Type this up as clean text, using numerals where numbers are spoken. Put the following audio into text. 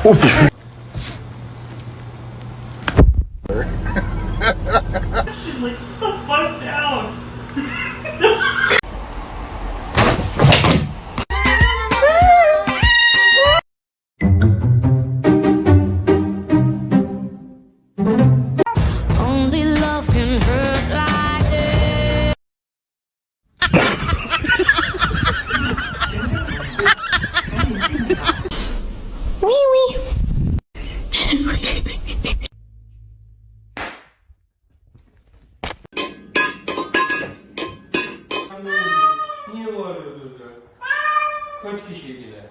Like, sit the fuck down. Only love can hurt like this. Wee wee. Niye bağırıyordunuz ya? Kaç kişiydiler?